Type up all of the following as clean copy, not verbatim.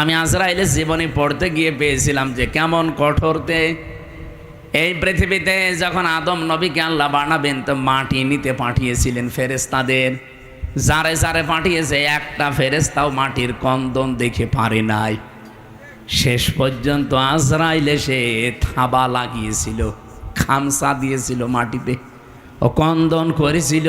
আমি আজরাইলের জীবনী পড়তে গিয়ে পেয়েছিলাম যে কেমন কঠোরতে। এই পৃথিবীতে যখন আদম নবীকে আল্লাহ বানাবেন তো মাটি নিতে পাঠিয়েছিলেন ফেরেশতাদের, যারে যারে পাঠিয়েছে একটা ফেরেশতাও মাটির কন্দন দেখে পারে নাই। শেষ পর্যন্ত আজরাইল এসে থাবা লাগিয়েছিল, খামসা দিয়েছিল মাটিতে, ও কন্দন করেছিল।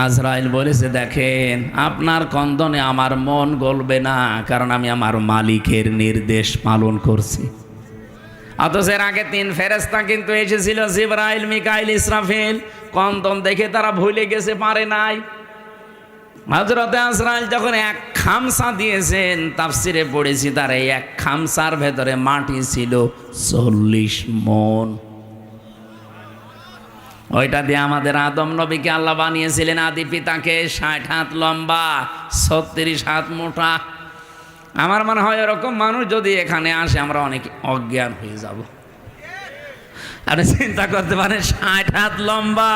আজরাইল বলেছে, দেখেন আপনার কন্দনে আমার মন গলবে না, কারণ আমি আমার মালিকের নির্দেশ পালন করছি। অথচ এর আগে 3 ফেরেশতা কিন্তু এসেছিল, জিবরাইল, মিকাইল, ইসরাফিল। কন্দন দেখে তারা ভুলে গেছে, পারে নাই। হযরতে আজরাইল যখন এক খামসা দিয়েছেন, তাফসিরে পড়েছি তার এই এক খামসার ভেতরে মাটি ছিল 40 মণ। ওইটা দিয়ে আমাদের আদম নবীকে আল্লাহ বানিয়েছিলেন, আদি পিতাকে। 60 হাত লম্বা, 36 হাত মোটা। আমার মনে হয় এরকম মানুষ যদি এখানে আসে আমরা অনেক অজ্ঞান হয়ে যাব। আপনি চিন্তা করতে পারেন, 60 হাত লম্বা,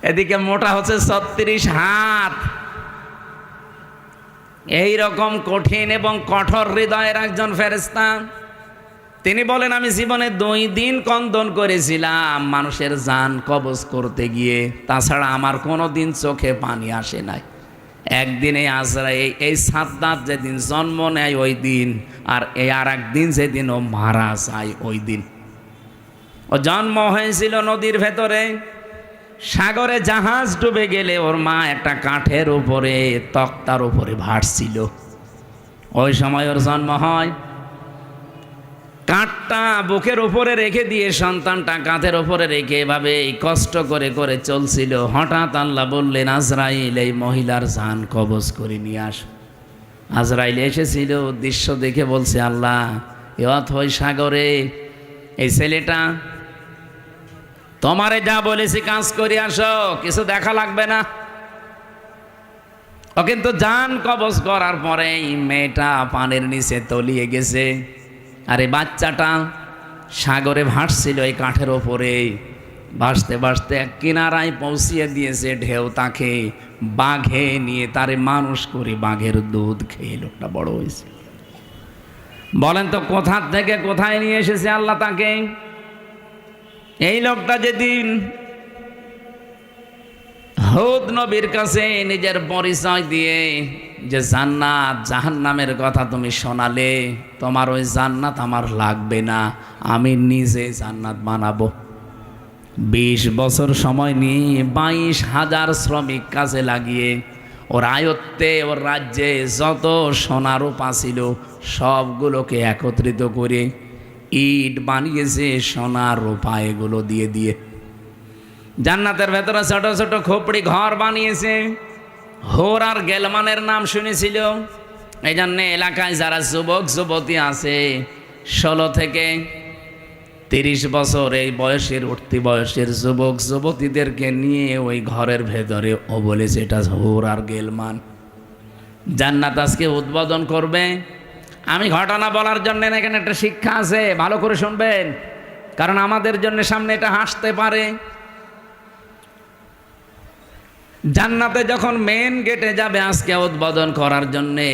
এদিকে মোটা হচ্ছে 36 হাত। এই রকম কঠিন এবং কঠোর হৃদয়ের একজন ফেরেশতা। তিনি বলেন, আমি জীবনে 2 দিন কন্দন করেছিলাম মানুষের জান কবজ করতে গিয়ে, তাছাড়া আমার কোনো দিন চোখে পানি আসে নাই। একদিনে আজরাইল এই সাদ্দাত যেদিন জন্ম নেয় ওই দিন, আর এই আর একদিন যেদিন ও মারা যায় ওই দিন। ও জন্ম হয়েছিল নদীর ভেতরে, সাগরে জাহাজ ডুবে গেলে ওর মা একটা কাঠের উপরে, তক্তার উপরে ভাসছিল। ওই সময় ওর জন্ম হয়। কাঠটা বুকের উপরে রেখে দিয়ে সন্তানটা কাঁধের উপরে রেখে এভাবে কষ্ট করে করে চলছিল। হঠাৎ আল্লাহ বললেন, আজরাইল এই মহিলার জান কবজ করে নিয়ে আস। আজরাইল এসেছিল, দৃশ্য দেখে বলছে, আল্লাহ এ অথই সাগরে এই ছেলেটা, তোমারে যা বলেছি কাজ করে আসো, কিছু দেখা লাগবে না। ও কিন্তু জান কবজ করার পরে মেয়েটা পানির নিচে তলিয়ে গেছে, আর এই বাচ্চাটা সাগরে ভাসছিল এই কাঠের ওপরে। ভাসতে ভাসতে এক কিনারায় পৌঁছিয়ে দিয়েছে ঢেউ তাকে। বাঘে নিয়ে তারে মানুষ করে বাঘের দুধ খেয়ে লোকটা বড় হয়েছে। বলেন তো কোথা থেকে কোথায় নিয়ে এসেছে আল্লাহ তাকে? এই লোকটা যেদিন হুদ নবীর কাছে নিজের পরিচয় দিয়ে যে জান্নাত জাহান্নামের কথা তুমি শোনালে, তোমার ওই জান্নাত আমার লাগবে না, আমি নিজে জান্নাত বানাবো। 20 বছর সময় নিয়ে 22,000 শ্রমিক কাজে লাগিয়ে ওর আয়ত্তে, ওর রাজ্যে যত সোনা রূপা ছিল সবগুলোকে একত্রিত করে ইট বানিয়েছে সোনা রূপা এগুলো দিয়ে দিয়ে। জান্নাতের ভেতরে ছোট ছোট খোপড়ি ঘর বানিয়েছে। হোর আর গেলমানের নাম শুনেছিল। এই জন্যে এলাকায় যারা যুবক যুবতী আছে 16 থেকে 30 বছর এই বয়সের উঠতি বয়সের যুবক যুবতীদেরকে নিয়ে ওই ঘরের ভেতরে ও বলেছে এটা হোর আর গেলমান। জান্নাত আজকে উদ্বোধন করবে। আমি ঘটনা বলার জন্য না, এখানে একটা শিক্ষা আছে, ভালো করে শুনবেন, কারণ আমাদের জন্য সামনে এটা হাসতে পারে। জান্নাতে যখন মেন গেটে যাবে আজকে উদ্বোধন করার জন্যে,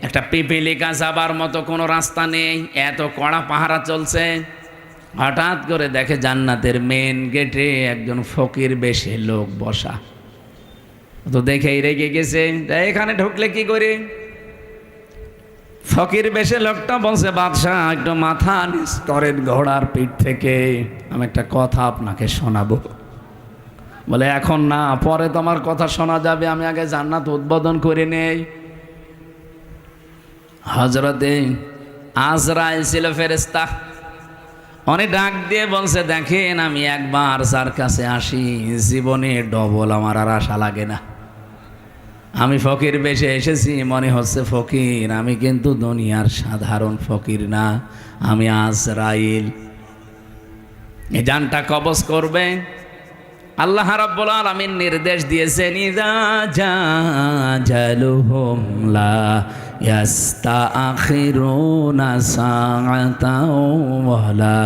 একটা পিপিলিকা যাবার মতো কোনো রাস্তা নেই, এত কড়া পাহারা চলছে। হঠাৎ করে দেখে জান্নাতের মেন গেটে একজন ফকির বেশে লোক বসা। তো দেখেই রেগে গেছে, এখানে ঢুকলে কি করে? ফকির বেশে লোকটা বলছে, বাদশাহ একটু মাথা নিচ করেন ঘোড়ার পিঠ থেকে, আমি একটা কথা আপনাকে শোনাবো। বলে এখন না, পরে তোমার কথা শোনা যাবে, আমি আগে জান্নাত উদ্বোধন করে নেই। হযরতে আজরাইল ছিল ফেরেশতা। উনি ডাক দিয়ে বলছে, দেখেন আমি একবার যার কাছে আসি জীবনে ডবল আমার আর আশা লাগে না। আমি ফকির বেশে এসেছি, মনে হচ্ছে ফকির, আমি কিন্তু দুনিয়ার সাধারণ ফকির না, আমি আজরাইল। এই জানটা কবজ করবে। আল্লাহ রাব্বুল আলামিন নির্দেশ দিয়েছেন, ইযা জাজালুহুম লা ইয়াস্তাখিরুনা সাআতাও ওয়া লা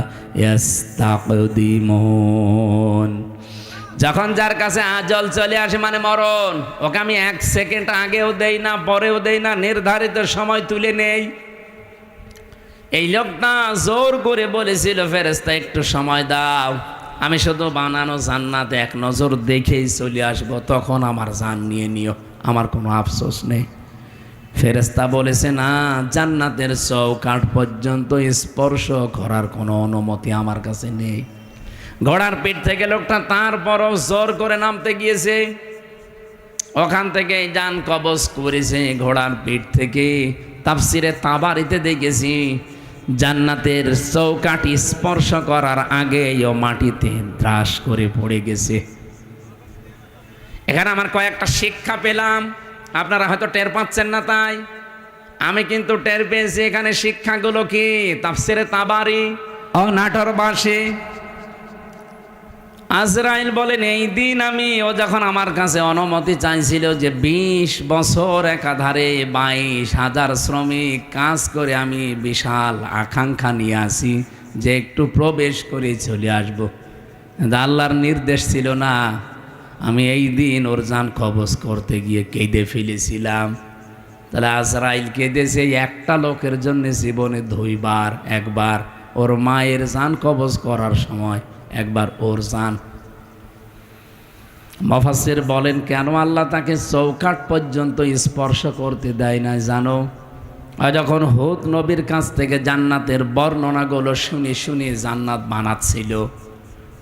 ইয়াস্তাকদিমুন। যখন যার কাছে আজল চলে আসে মানে মরণ, ওকে আমি 1 সেকেন্ড আগেও দেই না, পরেও দেই না, নির্ধারিত সময় তুলে নেই। এই লোকটা জোর করে বলেছিল, ফেরেশতা একটু সময় দাও, আমি শুধু বানানো জান্নাতে এক নজর দেখেই চলে আসবো, তখন আমার জান নিয়ে নিও, আমার কোনো আফসোস নেই। ফেরেশতা বলেছে, না, জান্নাতের চৌকাঠ পর্যন্ত স্পর্শ করার কোনো অনুমতি আমার কাছে নেই। ঘোড়ার পিঠ থেকে লোকটা তারপরও জোর করে নামতে গিয়েছে, ওখান থেকে জান কবজ করেছে ঘোড়ার পিঠ থেকে। তাফসিরে তাবারিতে দেখেছি জান্নাতের চৌকাঠি স্পর্শ করার আগে ও মাটিতে ত্রাস করে পড়ে গেছে। এখানে আমার কয়েকটা শিক্ষা পেলাম, আপনারা হয়তো টের পাচ্ছেন না, তাই আমি কিন্তু টের পেয়েছি। এখানে শিক্ষাগুলো কি? তাফসিরে তাবারি ও নাটোর ভাষী আজরাইল বলেন, এই দিন ও যখন আমার কাছে অনুমতি চাইছিল যে 20 বছর একাধারে 22,000 শ্রমিক কাজ করে, আমি বিশাল আকাঙ্ক্ষা নিয়ে আসি যে একটু প্রবেশ করে চলে আসব, আল্লাহর নির্দেশ ছিল না। আমি এই দিন ওর জান কবজ করতে গিয়ে কেঁদে ফেলেছিলাম। তাহলে আজরাইল কেঁদেছে একটা লোকের জন্য জীবনে 2 বার, একবার ওর মায়ের জান কবজ করার সময়, একবার ওর জান। মুফাসসির বলেন, কেন আল্লাহ তাকে চৌকাঠ পর্যন্ত স্পর্শ করতে দেয় না জানো? যখন হুদ নবীর কাছ থেকে জান্নাতের বর্ণনাগুলো শুনে শুনে জান্নাত বানাচ্ছিল,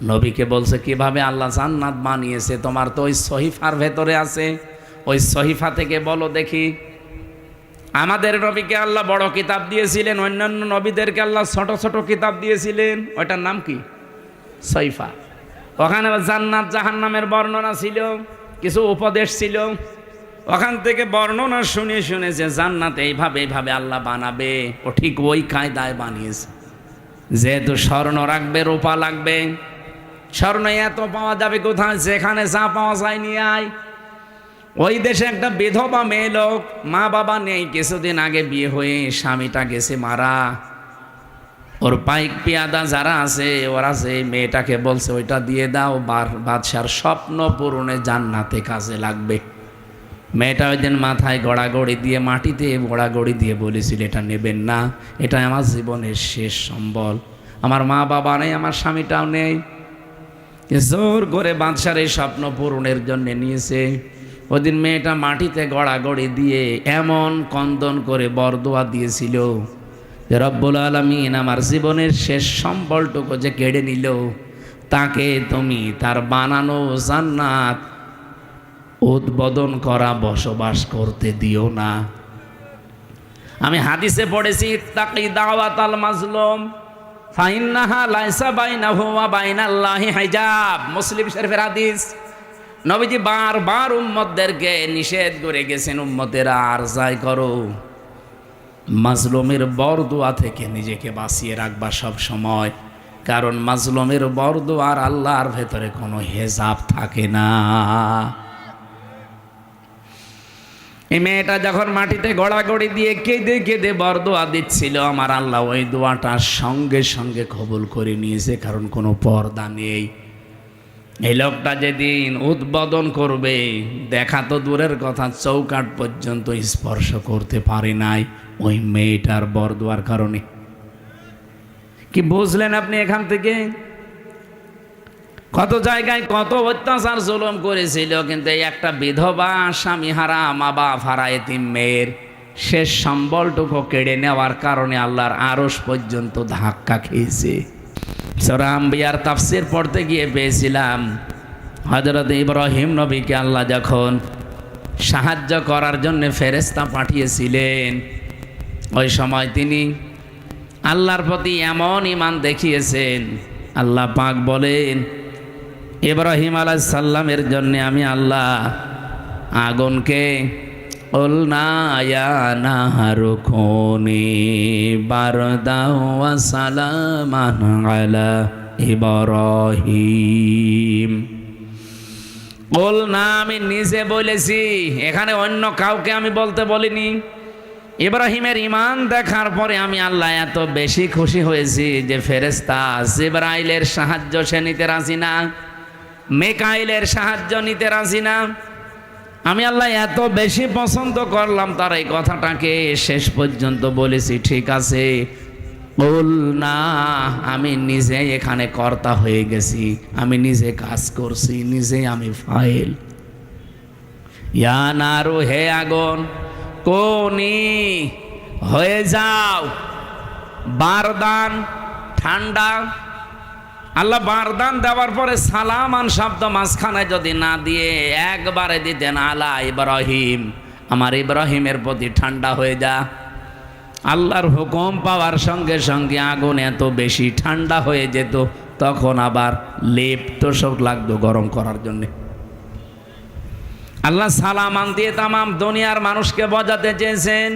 নবীকে বলছে, কিভাবে আল্লাহ জান্নাত বানিয়েছে তোমার তো ওই সহিফার ভেতরে আছে, ওই সহিফা থেকে বলো দেখি। আমাদের নবীকে আল্লাহ বড় কিতাব দিয়েছিলেন, অন্যান্য নবীদেরকে আল্লাহ ছোট ছোট কিতাব দিয়েছিলেন, ওইটার নাম কি? সহিফা। ওখানে জান্নাত জাহান্নামের বর্ণনা ছিল, কিছু উপদেশ ছিল। ওখান থেকে বর্ণনা শুনে শুনে যে জান্নাত এইভাবে এইভাবে আল্লাহ বানাবে, ও ঠিক ওই কায়দায় বানিয়েছে। যেহেতু স্বর্ণ রাখবে, রূপা লাগবে, স্বর্ণ এত পাওয়া যাবে কোথায়? যেখানে যা পাওয়া যায় নিয়ে আয়। ওই দেশে একটা বিধবা মেয়ে লোক, মা বাবা নেই, কিছুদিন আগে বিয়ে হয়ে স্বামীটা গেছে মারা। ওর পাইক পিয়াদা যারা আছে ওরা যে মেয়েটাকে বলছে ওইটা দিয়ে দাও, বাদশার স্বপ্ন পূরণে জান্নাতে কাজে লাগবে। মেয়েটা ওই দিন মাথায় গড়াগড়ি দিয়ে, মাটিতে গড়াগড়ি দিয়ে বলেছিল, এটা নেবেন না, এটা আমার জীবনের শেষ সম্বল, আমার মা বাবা নেই, আমার স্বামীটাও নেই। জোর করে বাদশার এই স্বপ্ন পূরণের জন্য নিয়েছে। ওদিন মেয়েটা মাটিতে গড়াগড়ি দিয়ে এমন কন্দন করে বরদোয়া দিয়েছিল যে রব্বুল আলামিন আমার জীবনের শেষ সম্বলটুকু যে কেড়ে নিল, তাকে তুমি তার বানানো জান্নাত উদ্বোধন করা বসবাস করতে দিও না। আমি হাদিসে পড়েছি, ইত্তাকি দাওয়াতাল মাজলুম ফাইন্নাহা লাইসা বাইনাহু ওয়া বাইনাল্লাহি হিজাব। মুসলিম শরীফের হাদিস। নবীজি বারবার উম্মতদেরকে নিষেধ করে গেছেন, উম্মতেরা আর যাই করো, মাজলুমের বরদোয়া থেকে নিজেকে বাঁচিয়ে রাখবা সব সময়, কারণ মাজলুমের বরদোয়া আর আল্লাহর ভেতরে কোনো হেজাব থাকে না। এই মেয়েটা যখন মাটিতে গড়াগড়ি দিয়ে কেঁদে কেঁদে বরদোয়া দিচ্ছিল, আমার আল্লাহ ওই দোয়াটা সঙ্গে সঙ্গে কবুল করে নিয়েছে, কারণ কোনো পর্দা নেই। এই লোকটা যেদিন উদ্বোধন করবে, দেখা তো দূরের কথা, চৌকাঠ পর্যন্ত স্পর্শ করতে পারে নাই ওই মেয়েটার বরদোয়ার কারণে। কি বুঝলেন আপনি এখান থেকে? কত জায়গায় কত অত্যাচার জুলুম করেছিল, কিন্তু এই একটা বিধবা স্বামী হারা, মা বাপ হারা এতিম মেয়ের শেষ সম্বলটুকু কেড়ে নেওয়ার কারণে আল্লাহর আরশ পর্যন্ত ধাক্কা খেয়েছে। সূরা আম্বিয়ার তাফসীর পড়তে গিয়ে পেয়েছিলাম, হযরত ইব্রাহিম নবীকে আল্লাহ যখন সাহায্য করার জন্য ফেরেশতা পাঠিয়েছিলেন, ওই সময় তিনি আল্লাহর প্রতি এমন ঈমান দেখিয়েছেন, আল্লাহ পাক বলেন, ইব্রাহিম আলাইহিস সালামের জন্য আমি আল্লাহ আগুনকে কুলনা ইয়া নাহারু কুনি বারদান ওয়া সালামান আলা ইব্রাহিম। কুলনা আমি নিজে বলেছি, এখানে অন্য কাউকে আমি বলতে বলিনি। ইব্রাহিমের ঈমান দেখার পরে আমি আল্লাহ এত বেশি খুশি হয়েছি যে ফেরেশতা জিবরাইলের সাহায্য সে নিতে রাজি না। মেকাইলের সাহায্য নিতে রাজি না। আমি আল্লাহ এত বেশি পছন্দ করলাম তার এই কথাটাকে শেষ পর্যন্ত বলেছি, ঠিক আছে বল না, আমি নিজে এখানে কর্তা হয়ে গেছি, আমি নিজে কাজ করছি, নিজে আমি ফাইল। ইয়া নারু, হে আগুন, কোনি হয়ে যাও বারদান, ঠান্ডা। আল্লাহ বারদান দেওয়ার পরে সালামান শব্দ মাঝখানে যদি না দিয়ে একবারে দিতেন আলা ইব্রাহিম, আমার ইব্রাহিমের প্রতি ঠান্ডা হয়ে যা। আল্লাহর হুকুম পাওয়ার সঙ্গে সঙ্গে আগুন এত বেশি ঠান্ডা হয়ে যেত, তখন আবার লেপ তোষক লাগতো গরম করার জন্যে। আল্লাহ সালামান দিয়ে তামাম দুনিয়ার মানুষকে বোঝাতে চেয়েছেন,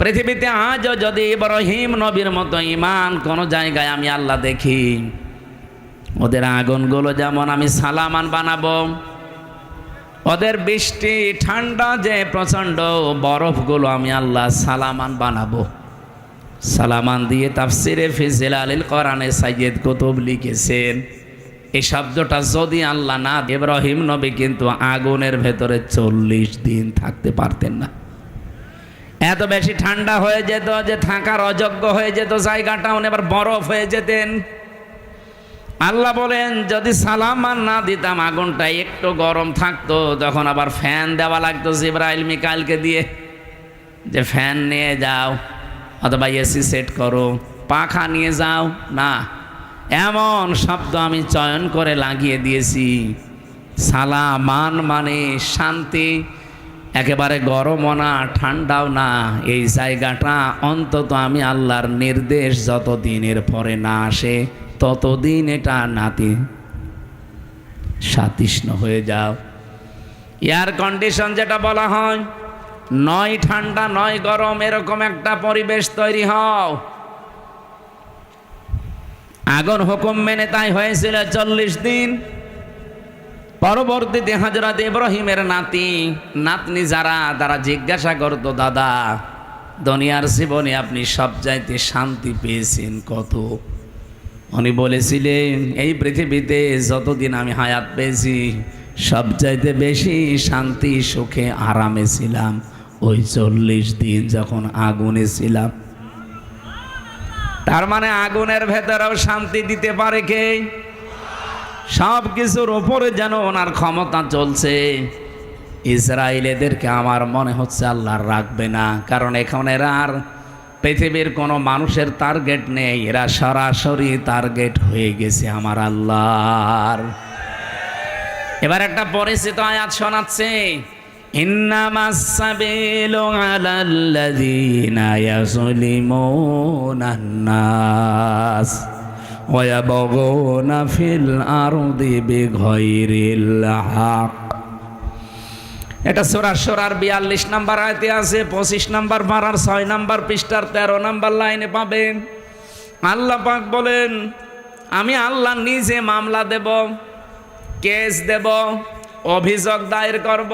পৃথিবীতে আজও যদি ইব্রাহিম নবীর মতো ঈমান কোন জায়গায় আমি আল্লাহ দেখি, ওদের আগুনগুলো যেমন আমি সালামান বানাবো, ওদের বৃষ্টি ঠান্ডা যে প্রচণ্ড বরফগুলো আমি আল্লাহ সালামান বানাবো। সালামান দিয়ে তাফসিরে ফি জিলালিল কোরআনে সাইয়্যিদ কুতুব লিখেছেন, এই শব্দটা যদি আল্লাহ না, ইব্রাহিম নবী কিন্তু আগুনের ভেতরে 40 দিন থাকতে পারতেন না। এত বেশি ঠান্ডা হয়ে যেত যে থাকার অযোগ্য হয়ে যেত জায়গাটা, উনি আবার বরফ হয়ে যেতেন। আল্লাহ বলেন যদি সালামান না দিতাম, আগুনটা একটু গরম থাকতো, তখন আবার ফ্যান দেওয়া লাগতো জিবরাইল মিকাইলকে দিয়ে, যে ফ্যান নিয়ে যাও অথবা এসি সেট করো, পাখা নিয়ে যাও না। এমন শব্দ আমি চয়ন করে লাগিয়ে দিয়েছি, সালামান মানে শান্তি, একেবারে গরমও না ঠান্ডাও না। এই জায়গাটা অন্তত আমি আল্লাহর নির্দেশ যতদিনের পরে না আসে ততদিন এটা নাতি সাতিষ্ণ হয়ে যাও। এয়ার কন্ডিশন যেটা বলা হয়, নয় ঠান্ডা নয় গরম, এরকম একটা পরিবেশ তৈরি হও। আগুন হুকুম মেনে তাই হয়েছিল 40 দিন। পরবর্তীতে হযরত ইব্রাহিমের নাতনি যারা তারা জিজ্ঞাসা করতো, দাদা দুনিয়ার জীবনে আপনি সবচাইতে শান্তি পেয়েছেন কত? উনি বলেছিলেন, এই পৃথিবীতে যতদিন আমি হায়াত পেয়েছি সবচাইতে বেশি শান্তি সুখে আরামে ছিলাম ওই 40 দিন যখন আগুনে ছিলাম। তার মানে আগুনের ভেতরেও শান্তি দিতে পারে কে? সব কিছুর ওপরে যেন ওনার ক্ষমতা চলছে। ইসরায়েলেদেরকে আমার মনে হচ্ছে আল্লাহ রাখবে না, কারণ এখন এরা আর পৃথিবীর কোনো মানুষের টার্গেট নেই, এরা সরাসরি টার্গেট হয়ে গেছে আমার আল্লাহর। এবার একটা পরিচিত আয়াত শোনাচ্ছে, ইন্নামাস সাবিলু আলাল্লাযীনা ইয়াযলিমুনান নাস ওয়া ইয়াবগুনা ফিল আরদি বিগাইরিল হক। এটা সূরা শুরার 42 নম্বর আয়াতে আছে, 25 নম্বর পারার 6 নম্বর পৃষ্ঠার 13 নম্বর লাইনে পাবেন। আল্লাহ পাক বলেন, আমি আল্লাহ নিজে মামলা দেব, কেস দেব, অভিযোগ দায়ের করব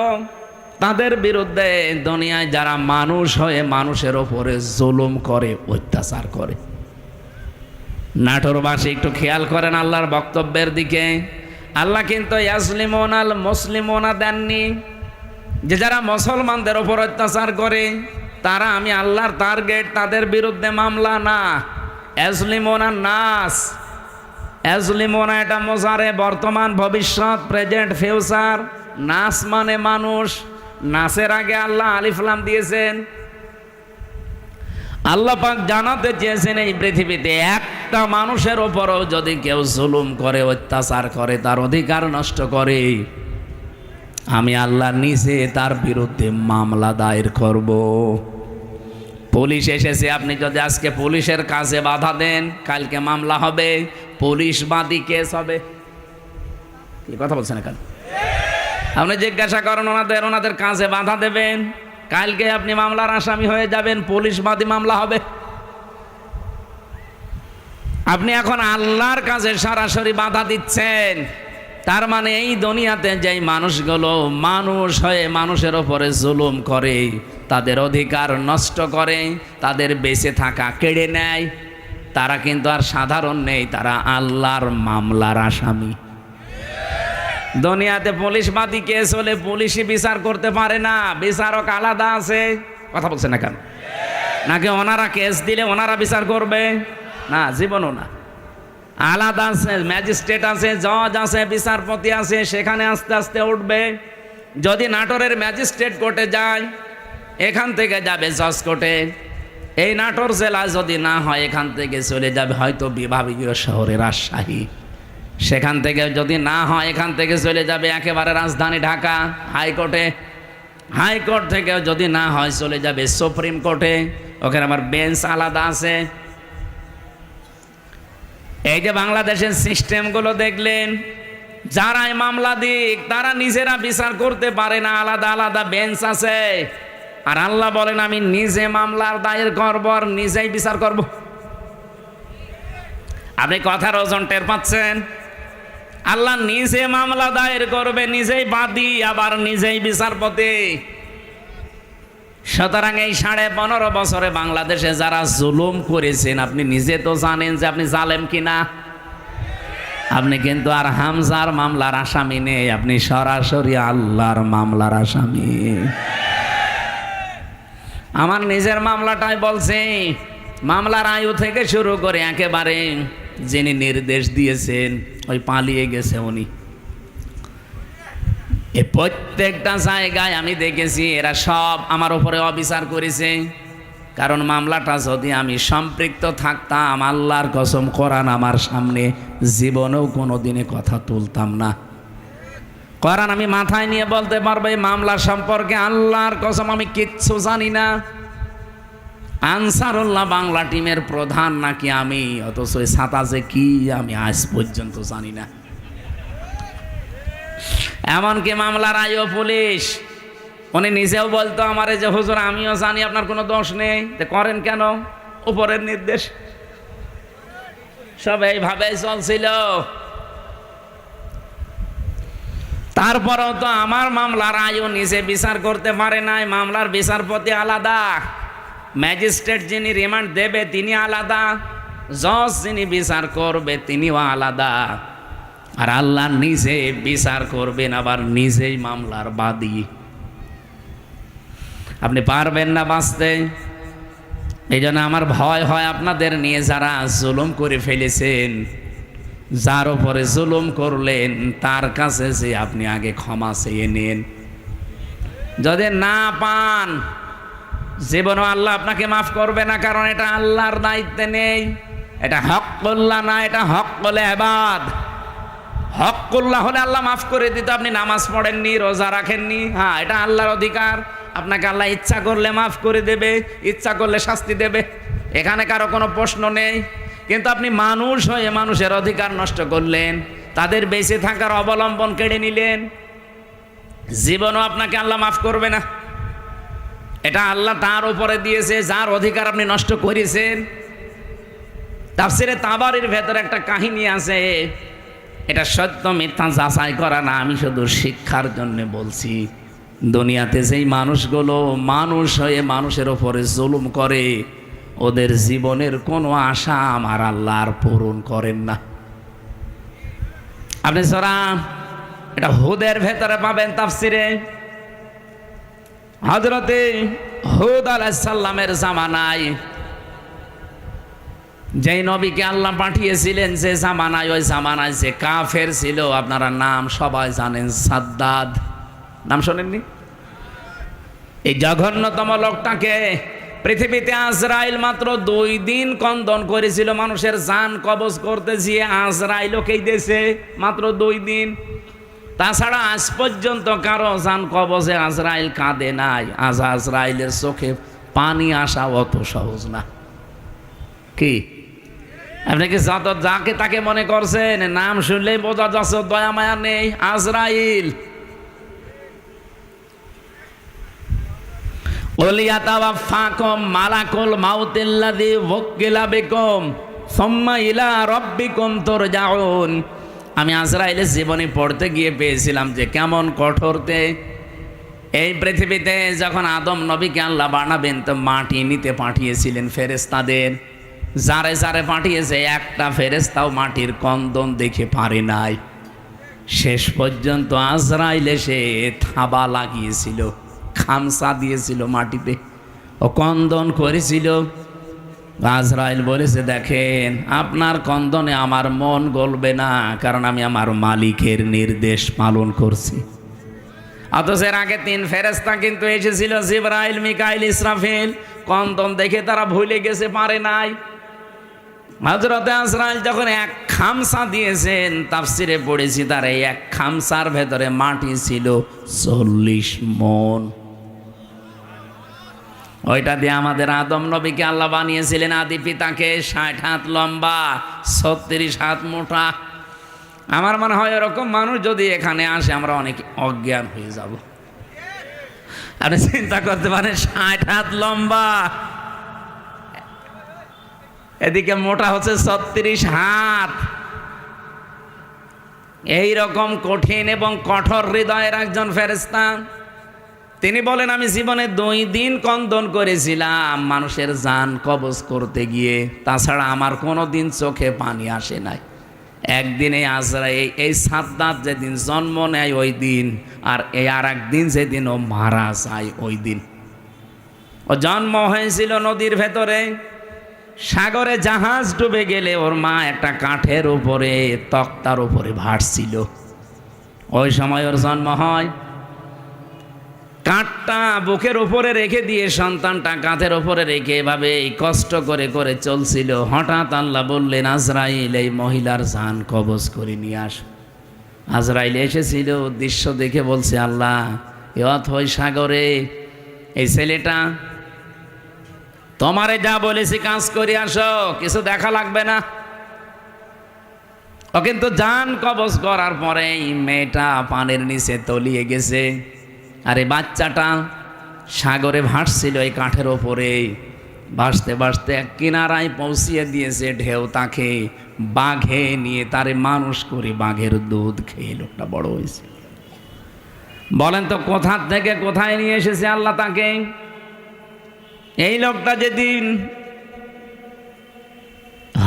তাদের বিরুদ্ধে, দুনিয়ায় যারা মানুষ হয়ে মানুষের ওপরে জুলুম করে, অত্যাচার করে। নাটোরবাসী একটু খেয়াল করেন আল্লাহর বক্তব্যের দিকে। আল্লাহ কিন্তু ইয়াজলিমুনাল মুসলিমুনা দেননি, যে যারা মুসলমানদের ওপর অত্যাচার করে তারা আমি আল্লাহর টার্গেট, তাদের বিরুদ্ধে মামলা না। ইয়াজলিমুনা নাস, ইয়াজলিমুনা এটা মুজারে, বর্তমান ভবিষ্যৎ, প্রেজেন্ট ফিউচার। নাস মানে মানুষ, নাসের আগে আল্লাহ আলিফ লাম দিয়েছেন। আল্লাহ পাক জানাতে চেয়েছেন, এই পৃথিবীতে একটা মানুষের ওপরও যদি কেউ জুলুম করে, অত্যাচার করে, তার অধিকার নষ্ট করে, আমি আল্লাহ নিজে তার বিরুদ্ধে মামলা দায়ের করব। পুলিশ এসেছে, আপনি যদি আজকে পুলিশের কাজে বাধা দেন, কালকে মামলা হবে, পুলিশ বাদী কেস হবে। কি কথা বলছেন এখানে? আপনি জিজ্ঞাসা করেন ওনাদের কাজে বাধা দেবেন, কালকে আপনি মামলার আসামি হয়ে যাবেন, পুলিশ বাদী মামলা হবে। আপনি এখন আল্লাহর কাজে সরাসরি বাধা দিচ্ছেন। তার মানে এই দুনিয়াতে যেই মানুষগুলো মানুষ হয়ে মানুষের ওপরে জুলুম করে, তাদের অধিকার নষ্ট করে, তাদের বেঁচে থাকা কেড়ে নেয়, তারা কিন্তু আর সাধারণ নেই, তারা আল্লাহর মামলার আসামি। দুনিয়াতে পুলিশবাদী কেস হলে পুলিশই বিচার করতে পারে না, বিচারক আলাদা আছে। কথা বলছে না কেন? নাকি ওনারা কেস দিলে ওনারা বিচার করবে? না, জীবনও না। আলাদা আছে, ম্যাজিস্ট্রেট আছে, জজ আছে, বিচারপতি আছে, সেখানে আস্তে আস্তে উঠবে। যদি নাটোরের ম্যাজিস্ট্রেট কোর্টে যায়, এখান থেকে যাবে জজ কোর্টে। এই নাটোর জেলা যদি না হয়, এখান থেকে চলে যাবে হয়তো বিভাগীয় শহরে রাজশাহী। সেখান থেকে যদি না হয়, এখান থেকে চলে যাবে একেবারে রাজধানী ঢাকা হাইকোর্টে। হাইকোর্ট থেকে যদি না হয়, চলে যাবে সুপ্রিম কোর্টে। ওখানে আবার বেঞ্চ আলাদা আছে। এই যে বাংলাদেশের সিস্টেমগুলো দেখলেন, যারাই মামলা দিক তারা নিজেরা বিচার করতে পারে না, আলাদা আলাদা বেঞ্চ আছে। আর আল্লাহ বলেন, আমি নিজে মামলার দায়ের করব আর নিজেই বিচার করব। আপনি কথার ওজন টের পাচ্ছেন? আল্লাহ নিজে মামলা দায়ের করবে, নিজেই বাদী, আবার নিজেই বিচারপতি। সুতরাং এই 15.5 বছরে বাংলাদেশে যারা জুলুম করেছেন, আপনি নিজে তো জানেন যে আপনি জালেম কিনা। আপনি কিন্তু আর হামজার মামলার আসামি নেই, আপনি সরাসরি আল্লাহর মামলার আসামি। আমার নিজের মামলাটাই বলছি, মামলার আয়ু থেকে শুরু করে একেবারে যিনি নির্দেশ দিয়েছেন ওই পালিয়ে গেছে উনি, এই প্রত্যেকটা জায়গায় আমি দেখেছি এরা সব আমার উপরে অবিচার করেছে। কারণ মামলাটা যদি আমি সম্পৃক্ত থাকতাম, আল্লাহর কসম, কোরআন আমার সামনে, জীবনেও কোনো দিনে কথা তুলতাম না। কোরআন আমি মাথায় নিয়ে বলতে পারবো এই মামলা সম্পর্কে আল্লাহর কসম আমি কিচ্ছু জানি না। আনসারুল্লাহ বাংলা টিমের প্রধান নাকি আমি, অথচ ওই ছাতা যে কি আমি আজ পর্যন্ত জানি না। এমনকি মামলার আইও পুলিশ, উনি নিজেও বলতো আমারে যে হুজুর আমিও জানি আপনার কোনো দোষ নেই, তো করেন কেন? উপরের নির্দেশ। সব এইভাবেই চলছিল। তারপরেও তো আমার মামলার আইও নিজে বিচার করতে পারে নাই। মামলার বিচারপতি আলাদা, ম্যাজিস্ট্রেট যিনি রিমান্ড দেবে তিনি আলাদা, জজ যিনি বিচার করবে তিনিও আলাদা। আর আল্লাহ নিজে বিচার করবেন, আবার নিজেই মামলার বাদী। আপনি পারবেন না বাঁচতে। এই জন্য আমার ভয় হয় আপনাদের নিয়ে, যারা জুলুম করে ফেলেছেন, যার উপরে জুলুম করলেন তার কাছে যে আপনি আগে ক্ষমা চেয়ে নেন। যদি না পান, জীবনও আল্লাহ আপনাকে মাফ করবে না, কারণ এটা আল্লাহর দায়িত্বে নেই। এটা হক্কুল্লাহ না, এটা হক্কুল ইবাদ। হক্কুল্লাহ হলে আল্লাহ মাফ করে দিত। আপনি নামাজ পড়েননি, রোজা রাখেননি, হ্যাঁ, এটা আল্লাহর অধিকার। আপনাকে আল্লাহ ইচ্ছা করলে মাফ করে দেবে, ইচ্ছা করলে শাস্তি দেবে, এখানে কারো কোনো প্রশ্ন নেই। কিন্তু আপনি মানুষ হয়ে মানুষের অধিকার নষ্ট করলেন, তাদের বেঁচে থাকার অবলম্বন কেড়ে নিলেন, জীবনও আপনাকে আল্লাহ মাফ করবে না। এটা আল্লাহ তার উপরে দিয়েছে যার অধিকার আপনি নষ্ট করেছেন। তাফসিরে তাবারির ভেতরে একটা কাহিনী আছে, এটা সত্য মিথ্যা যাচাই করা না, আমি শুধু শিক্ষার জন্য বলছি। দুনিয়াতে যেই মানুষগুলো মানুষ হয়ে মানুষের ওপরে জুলুম করে, ওদের জীবনের কোনো আশা আমার আল্লাহ আর পূরণ করেন না। আপনি সূরা এটা হুদের ভেতরে পাবেন তাফসিরে। হযরতে হুদ আলাইহিস সালামের জামানায় যেই নবীকে আল্লাহ পাঠিয়েছিলেন, যে জামানায়, ওই জামানায় যে কাফের ছিল, আপনারা নাম সবাই জানেন, সাদ্দাদ। নাম শোনেননি? এই জঘন্যতম লোকটাকে পৃথিবীতে আজরাইল মাত্র 2 দিন কন্দন করেছিল মানুষের জান কবজ করতে গিয়ে। আজরাইলকেই দিয়েছে মাত্র 2 দিন। তাছাড়া আজ পর্যন্ত কারো জান কবজে আজরাইল কাঁদে নাই। আজরাইলের চোখে পানি আসা অত সহজ না। কি আপনি কি যত যাকে তাকে মনে করছেন? নাম শুনলেই বোঝা যাচ্ছে দয়া মায়া নেই। আজরাইল ওলিয়াতাওয়াফাকুম মালাকুল মাউতিল্লাযী ওয়াক্কিলা বিকুম সুম্মা ইলা রাব্বিকুম তুরজাউন। আমি আজরাইলের জীবনী পড়তে গিয়ে পেয়েছিলাম যে কেমন কঠোরতে। এই পৃথিবীতে যখন আদম নবীকে আল্লাহ বানাবেন, তো মাটি নিতে পাঠিয়েছিলেন ফেরেশতাদের। যারে যারে পাঠিয়েছে, একটা ফেরেশতাও মাটির কন্দন দেখে পারে নাই। শেষ পর্যন্ত আজরাইল এসে থাবা লাগিয়েছিল, খামসা দিয়েছিল মাটিতে, ও কন্দন করেছিল। আজরাইল বলেছে, দেখেন আপনার কন্দনে আমার মন গলবে না, কারণ আমি আমার মালিকের নির্দেশ পালন করছি। অথচ এর আগে 3 ফেরেশতা কিন্তু এসেছিল, জিবরাইল, মিকাইল, ইসরাফিল। কন্দন দেখে তারা ভুলে গেছে, পারে নাই। হযরতে আজরাইল যখন এক খামসা দিয়েছেন, তাফসিরে পড়েছি তার এই এক খামসার ভেতরে মাটি ছিল 40 মণ। ওইটা দিয়ে আমাদের আদম নবীকে আল্লাহ বানিয়েছিলেন, আদি পিতাকে। 60 হাত লম্বা, 36 হাত মোটা। আমার মনে হয় এরকম মানুষ যদি এখানে আসে, আমরা অনেক অজ্ঞান হয়ে যাব। আপনি চিন্তা করতে পারেন, 60 হাত লম্বা, এদিকে মোটা হচ্ছে 36 হাত। এই রকম কঠিন এবং কঠোর হৃদয়ের একজন ফেরেশতা। তিনি বলেন, আমি জীবনে 2 দিন কন্দন করেছিলাম মানুষের জান কবজ করতে গিয়ে, তাছাড়া আমার কোনো দিন চোখে পানি আসে নাই। একদিনে আজরাইল, এই সাদ্দাত যেদিন জন্ম নেয় ওই দিন, আর এই আর একদিন যেদিন ও মারা যায় ওই দিন। ও জন্ম হয়েছিল নদীর ভেতরে, সাগরে জাহাজ ডুবে গেলে ওর মা একটা কাঠের উপরে, তক্তার উপরে ভাসছিল। ওই সময় ওর জন্ম হয়। কাঠটা বুকের উপরে রেখে দিয়ে সন্তানটা কাঁধের উপরে রেখে এভাবে কষ্ট করে করে চলছিল। হঠাৎ আল্লাহ বললেন, আজরাইল, এই মহিলার জান কবজ করে নিয়ে আস। আজরাইল এসেছিল, দৃশ্য দেখে বলছে, আল্লাহ, এ অথই সাগরে এই ছেলেটা, তোমারে যা বলেছি কাজ করে আসো, কিছু দেখা লাগবে না। ও কিন্তু জান কবজ করার পরে মেয়েটা পানির নিচে তলিয়ে গেছে, আর এই বাচ্চাটা সাগরে ভাসছিল এই কাঠের ওপরে। ভাসতে ভাসতে এক কিনারায় পৌঁছিয়ে দিয়েছে ঢেউ তাকে। বাঘে নিয়ে তারে মানুষ করে বাঘের দুধ খেয়ে লোকটা বড় হয়েছে। বলেন তো কোথা থেকে কোথায় নিয়ে এসেছে আল্লাহ তাকে? এই লোকটা যেদিন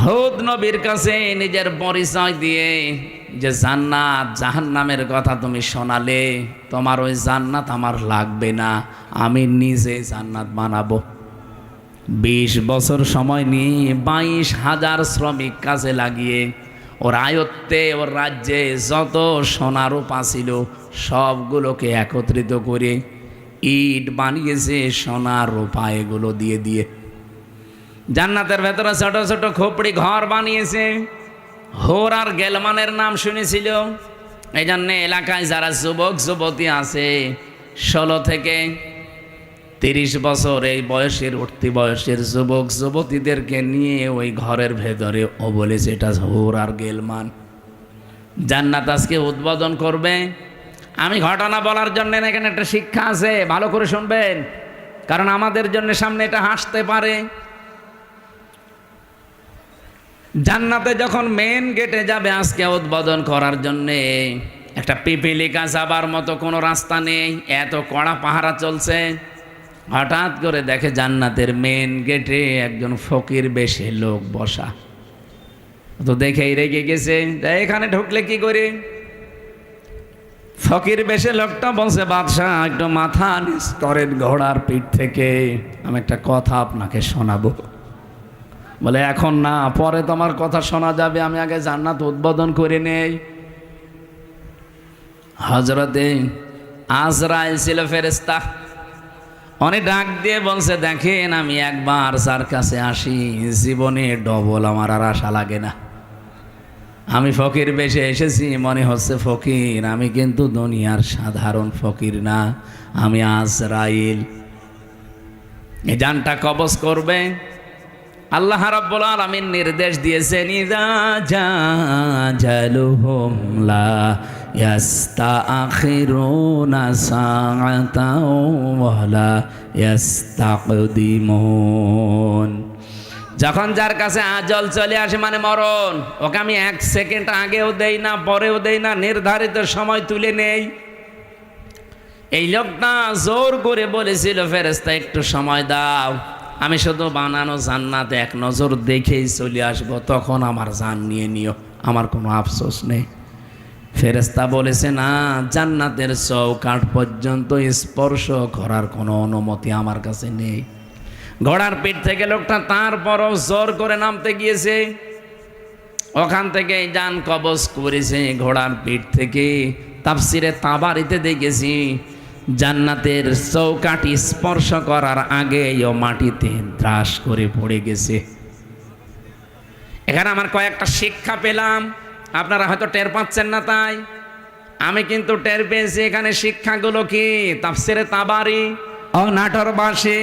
হুদ নবীর কাছে নিজের পরিচয় দিয়ে যে জান্নাত জাহান্নামের কথা তুমি শোনালে, তোমার ওই জান্নাত আমার লাগবে না, আমি নিজে জান্নাত বানাবো। 20 বছর সময় নিয়ে 22,000 শ্রমিক কাজে লাগিয়ে ওর আয়ত্তে, ওর রাজ্যে যত সোনা রূপা ছিল সবগুলোকে একত্রিত করে ইট বানিয়েছে, সোনা রূপা এগুলো দিয়ে দিয়ে। জান্নাতের ভেতরে ছোট ছোট খোপড়ি ঘর বানিয়েছে। হোর আর গেলমানের নাম শুনেছিল। এই জন্যে এলাকায় যারা যুবক যুবতী আছে 16 থেকে 30 বছর এই বয়সের, উঠতি বয়সের যুবক যুবতীদেরকে নিয়ে ওই ঘরের ভেতরে ও বলেছে এটা হোর আর গেলমান। জান্নাত আজকে উদ্বোধন করবে। আমি ঘটনা বলার জন্য এখানে একটা শিক্ষা আছে, ভালো করে শুনবেন, কারণ আমাদের জন্য সামনে এটা হাসতে পারে। জান্নাতে যখন মেন গেটে যাবে আজকে উদ্বোধন করার জন্যে, একটা পিপিলিকা যাবার মতো কোনো রাস্তা নেই, এত কড়া পাহারা চলছে। হঠাৎ করে দেখে জান্নাতের মেন গেটে একজন ফকির বেশে লোক বসা। তো দেখেই রেগে গেছে, এখানে ঢুকলে কি করে? ফকির বেশে লোকটা বলছে, বাদশাহ, একটু মাথা নিচ করেন ঘোড়ার পিঠ থেকে, আমি একটা কথা আপনাকে শোনাবো। বলে এখন না, পরে তোমার কথা শোনা যাবে, আমি আগে জান্নাত উদ্বোধন করে নেই। হযরতে আজরাইল ছিল ফেরেশতা। অনেক ডাক দিয়ে বলছে, দেখেন আমি একবার যার কাছে আসি জীবনে ডবল আমার আর আশা লাগে না। আমি ফকির বেশে এসেছি, মনে হচ্ছে ফকির, আমি কিন্তু দুনিয়ার সাধারণ ফকির না, আমি আজরাইল। এই জানটা কবজ করবে। আল্লাহ রাব্বুল আলামিন নির্দেশ দিয়েছেন, ইযা জাজালুহুম লা ইয়াস্তাখিরুনা সাআতাও ওয়া লা ইস্তাকদিমুন। যখন যার কাছে আজল চলে আসে, মানে মরণ, ওকে আমি 1 সেকেন্ড আগেও দেই না, পরেও দেই না, নির্ধারিত সময় তুলে নেই। এই লোকটা জোর করে বলেছিল, ফেরেশতা একটু সময় দাও, আমি শুধু বানানো জান্নাতে এক নজর দেখেই চলে আসবো, তখন আমার জান নিয়ে নিও, আমার কোনো আফসোস নেই। ফেরেশতা বলেছে না, জান্নাতের চৌকাঠ পর্যন্ত স্পর্শ করার কোনো অনুমতি আমার কাছে নেই। ঘোড়ার পিঠ থেকে লোকটা তারপরও জোর করে নামতে গিয়েছে, ওখান থেকে জান কবজ করেছে ঘোড়ার পিঠ থেকে। তাফসিরে তাবারিতে দেখেছি জান্নাতের চৌকাঠি স্পর্শ করার আগে ও মাটিতে ত্রাস করে পড়ে গেছে। এখানে আমার কয়েকটা শিক্ষা পেলাম, আপনারা হয়তো টের পাচ্ছেন না, তাই আমি কিন্তু টের পেয়েছি। এখানে শিক্ষাগুলো কি? তাফসিরে তাবারি ও নাটোর ভাষী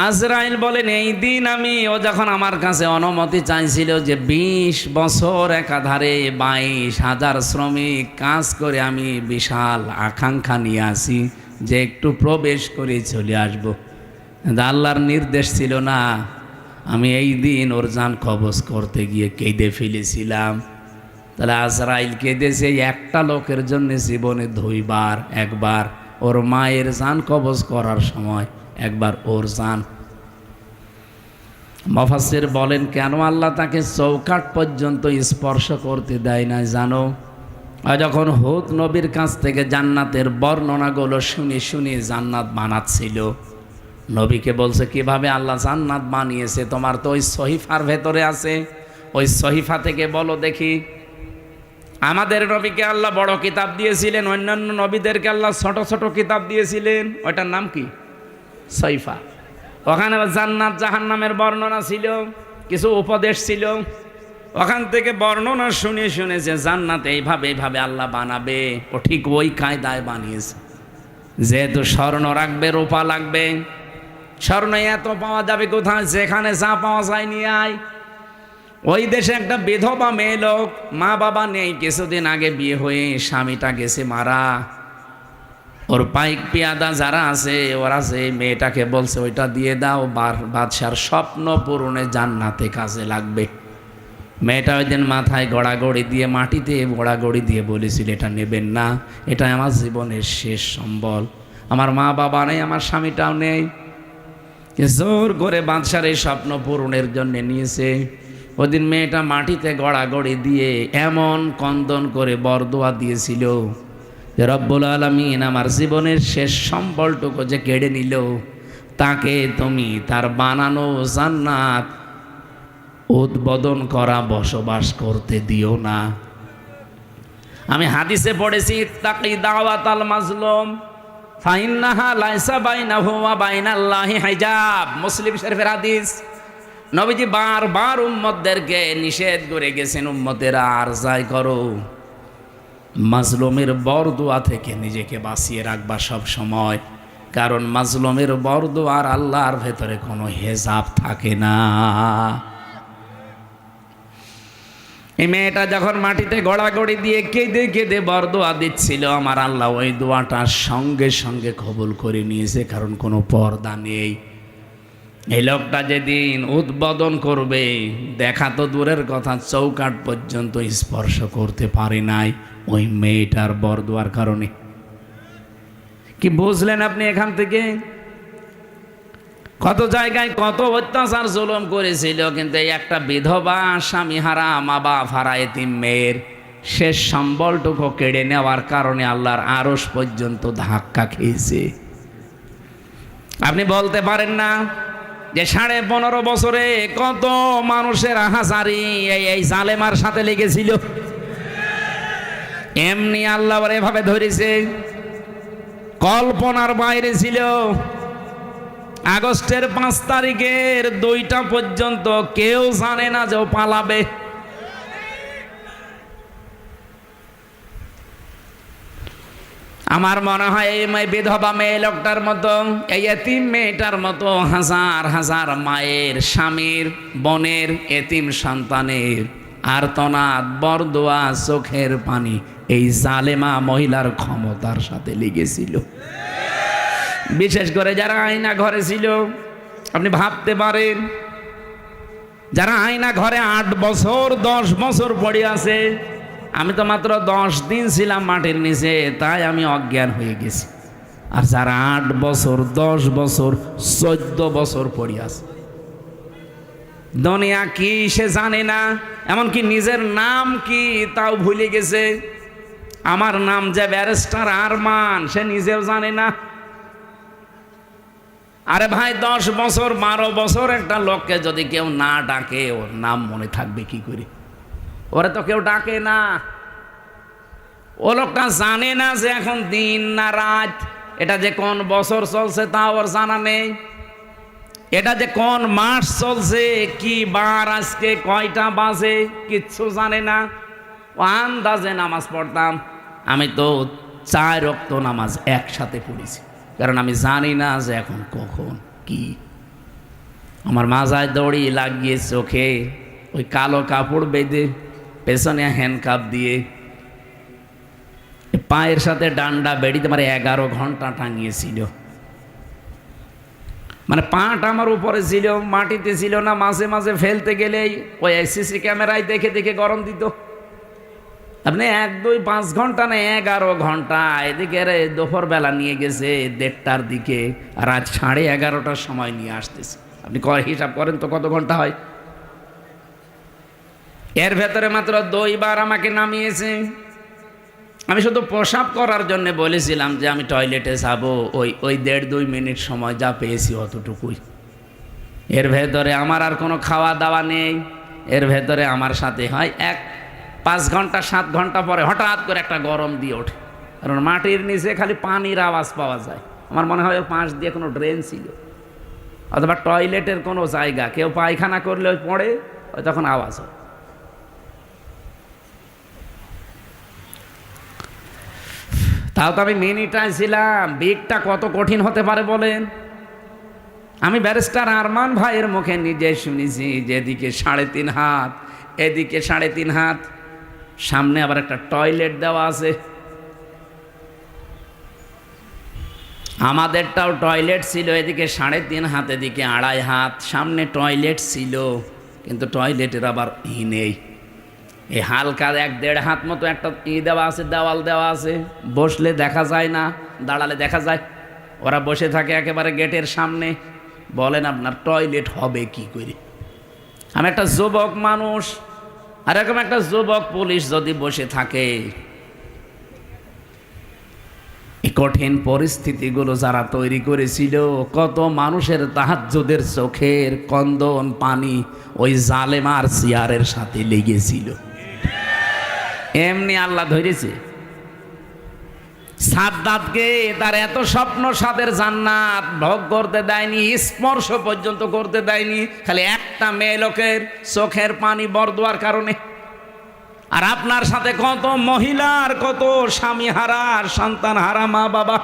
আজরাইল বলেন, এই দিন ও যখন আমার কাছে অনুমতি চাইছিল যে 20 বছর একাধারে 22,000 শ্রমিক কাজ করে আমি বিশাল আকাঙ্ক্ষা নিয়ে আসি যে একটু প্রবেশ করে চলে আসবো, আল্লাহর নির্দেশ ছিল না। আমি এই দিন ওর জান কবজ করতে গিয়ে কেঁদে ফেলেছিলাম। তাহলে আজরাইল কেঁদেছে একটা লোকের জন্য জীবনে 2 বার, একবার ওর মায়ের জান কবজ করার সময়, একবার ওর জান। মুফাসসির বলেন কেন আল্লাহ তাকে চৌকাঠ পর্যন্ত স্পর্শ করতে দেয় না জানো? যখন হুদ নবীর কাছ থেকে জান্নাতের বর্ণনাগুলো শুনে শুনে জান্নাত বানাচ্ছিল, নবীকে বলছে কিভাবে আল্লাহ জান্নাত বানিয়েছে, তোমার তো ওই সহিফার ভেতরে আছে, ওই সহিফা থেকে বলো দেখি। আমাদের নবীকে আল্লাহ বড় কিতাব দিয়েছিলেন, অন্যান্য নবীদেরকে আল্লাহ ছোট ছোট কিতাব দিয়েছিলেন, ওইটার নাম কি? সহিফা। ওখানে জান্নাত জাহান্নামের বর্ণনা ছিল, কিছু উপদেশ ছিল। ওখান থেকে বর্ণনা শুনে শুনে যে জান্নাত এইভাবে এইভাবে আল্লাহ বানাবে, ও ঠিক ওই কায়দায় বানিয়েছে। যেহেতু স্বর্ণ রাখবে, রূপা লাগবে, স্বর্ণ এত পাওয়া যাবে কোথায়? যেখানে যা পাওয়া যায় নিয়ে আয়। ওই দেশে একটা বিধবা মেয়ে লোক, মা বাবা নেই, কিছুদিন আগে বিয়ে হয়ে স্বামীটা গেছে মারা। ওর পাইক পিয়াদা যারা আছে ওরা যে মেয়েটাকে বলছে ওইটা দিয়ে দাও, বাদশার স্বপ্ন পূরণে জান্নাতে কাজে লাগবে। মেয়েটা ওই দিন মাথায় গড়াগড়ি দিয়ে, মাটিতে গড়াগড়ি দিয়ে বলেছিল এটা নেবেন না, এটা আমার জীবনের শেষ সম্বল, আমার মা বাবা নেই, আমার স্বামীটাও নেই। জোর করে বাদশার এই স্বপ্ন পূরণের জন্য নিয়েছে। ওদিন মেয়েটা মাটিতে গড়াগড়ি দিয়ে এমন কন্দন করে বরদোয়া দিয়েছিল যে রব্বুল আলামিন আমার জীবনের শেষ সম্বলটুকু যে কেড়ে নিল, তাকে তুমি তার বানানো জান্নাত উদ্বোধন করা বসবাস করতে দিও না। আমি হাদিসে পড়েছি তাকি দাওয়াতাল মাজলুম ফাইন্নাহা লাইসা বাইনাহু ওয়া বাইনাল্লাহি হিজাব, মুসলিম শরীফের হাদিস। নবীজি বারবার উম্মতদেরকে নিষেধ করে গেছেন, উম্মতেরা আর যাই করো, মাজলুমের বরদোয়া থেকে নিজেকে বাঁচিয়ে রাখবা সব সময়, কারণ মাজলুমের বরদোয়ার আল্লাহর ভেতরে কোনো হেজাব থাকে না। এই মেয়েটা যখন মাটিতে গড়াগড়ি দিয়ে কেঁদে কেঁদে বরদোয়া দিচ্ছিল, আমার আল্লাহ ওই দোয়াটা সঙ্গে সঙ্গে কবুল করে নিয়েছে, কারণ কোনো পর্দা নেই। এই লোকটা যেদিন উদ্বোধন করবে, দেখা তো দূরের কথা, চৌকাঠ পর্যন্ত স্পর্শ করতে পারে নাই ওই মেয়েটার বরদোয়ার কারণে। কি বুঝলেন আপনি এখান থেকে? কত জায়গায় কত অত্যাচার জুলুম করেছিল, কিন্তু এই একটা বিধবা স্বামী হারা মা বাপ হারা এতিম মেয়ের শেষ সম্বলটুকু কেড়ে নেওয়ার কারণে আল্লাহর আরশ পর্যন্ত ধাক্কা খেয়েছে। আপনি বলতে পারেন না যে 15.5 বছরে কত মানুষের আহাজারি এই জালেমার সাথে লেগেছিল, এমনি আল্লাহ এভাবে ধরেছে, কল্পনার বাইরে ছিল। আগস্টের 5 তারিখের 2টা পর্যন্ত কেউ জানে না যে ও পালাবে। আমার মনে হয় এই বিধবা মেয়ে লোকটার মতো, এই এতিম মেয়েটার মতো হাজার হাজার মায়ের, স্বামীর, বোনের, এতিম সন্তানের আর্তনাদ, বরদোয়া, চোখের পানি এই জালেমা মহিলার ক্ষমতার সাথে লেগেছিল। বিশেষ করে যারা আয়না ঘরে ছিল, আপনি ভাবতে পারেন, যারা আয়না ঘরে 8 বছর 10 বছর পড়ে আছে। আমি তো মাত্র 10 দিন ছিলাম মাটির নিচে, তাই আমি অজ্ঞান হয়ে গেছি। আর যারা 8 বছর 10 বছর 14 বছর পড়ে আছে, দুনিয়া কি সে জানে না, এমনকি নিজের নাম কি তাও ভুলে গেছে। আমার নাম যে ব্যারিস্টার আরমান, সে নিজেও জানে না। আরে ভাই, 10 বছর 12 বছর একটা লোককে যদি কেউ না ডাকে, ওর নাম মনে থাকবে কি করে? ওরে তো কেউ ডাকে না। ও লোকটা জানে না যে এখন দিন না রাত, এটা যে কোন বছর চলছে তা ওর জানা নেই, এটা যে কোন মাস চলছে, কি বার আজকে, কয়টা বাজে, কিচ্ছু জানে না। ও আন্দাজে নামাজ পড়তাম। আমি তো 4 ওয়াক্ত নামাজ একসাথে পড়েছি, কারণ আমি জানি না যে এখন কখন কি। আমার মাজায় দড়ি লাগিয়ে চোখে ওই কালো কাপড় বেঁধে, পেছনে হ্যান্ডকাপ দিয়ে, পায়ের সাথে ডান্ডা বেড়িতে মানে 11 ঘন্টা টাঙিয়েছিল। মানে পাটা আমার উপরে ছিল, মাটিতে ছিল না। মাঝে মাঝে ফেলতে গেলেই ওই সিসি ক্যামেরায় দেখে দেখে গরম দিত। আপনি 1, 2, 5 ঘন্টা না, 11 ঘন্টা। এদিকে দুপুর বেলা নিয়ে গেছে 1:30টার দিকে, আর আজ 11:30টার সময় নিয়ে আসতেছে। আপনি হিসাব করেন তো কত ঘন্টা হয়। এর ভেতরে মাত্র 2 বার আমাকে নামিয়েছে। আমি শুধু প্রসাব করার জন্য বলেছিলাম যে আমি টয়লেটে যাব, ওই 1.5-2 মিনিট সময় যা পেয়েছি অতটুকুই। এর ভেতরে আমার আর কোনো খাওয়া দাওয়া নেই। এর ভেতরে আমার সাথে হয় 5 ঘন্টা 7 ঘন্টা পরে হঠাৎ করে একটা গরম দিয়ে ওঠে, কারণ মাটির নিচে খালি পানির আওয়াজ পাওয়া যায়। আমার মনে হয় ওর পাশ দিয়ে কোনো ড্রেন ছিল, অথবা টয়লেটের কোনো জায়গা, কেউ পায়খানা করলে ওই পড়ে, ওই তখন আওয়াজ হয়। তাও তো আমি মিনিটায় ছিলাম। বিগটা কত কঠিন হতে পারে বলেন। আমি ব্যারিস্টার আরমান ভাইয়ের মুখে নিজে শুনেছি, যেদিকে 3.5 হাত, এদিকে 3.5 হাত, সামনে আবার একটা টয়লেট দেওয়া আছে। আমাদেরটাও টয়লেট ছিল, এদিকে 3.5 হাত, এদিকে 2.5 হাত, সামনে টয়লেট ছিল, কিন্তু টয়লেটের আবার নেই। এই হালকা 1-1.5 হাত মতো একটা দেওয়া আছে, দেওয়াল দেওয়া আছে। বসলে দেখা যায় না, দাঁড়ালে দেখা যায়। ওরা বসে থাকে একেবারে গেটের সামনে। বলেন আপনার টয়লেট হবে কি করে? আমি একটা যুবক মানুষ, আর এরকম একটা যুবক পুলিশ যদি বসে থাকে, এই কঠিন পরিস্থিতিগুলো যারা তৈরি করেছিল, কত মানুষের তাহাজ্জুদের চোখের কন্দন পানি ওই জালেমার চেয়ারের সাথে লেগেছিল। এমনি আল্লাহ ধরেছে। সাদ্দাতকে তার এত স্বপ্ন সাদের জান্নাত ভোগ করতে দেয়নি, স্পর্শ পর্যন্ত করতে দেয়নি, খালি একটা মেয়ে লোকের চোখের পানি বরদোয়ার কারণে। আর আপনার সাথে কত মহিলার, কত স্বামী হারা, সন্তান হারা মা বাবা,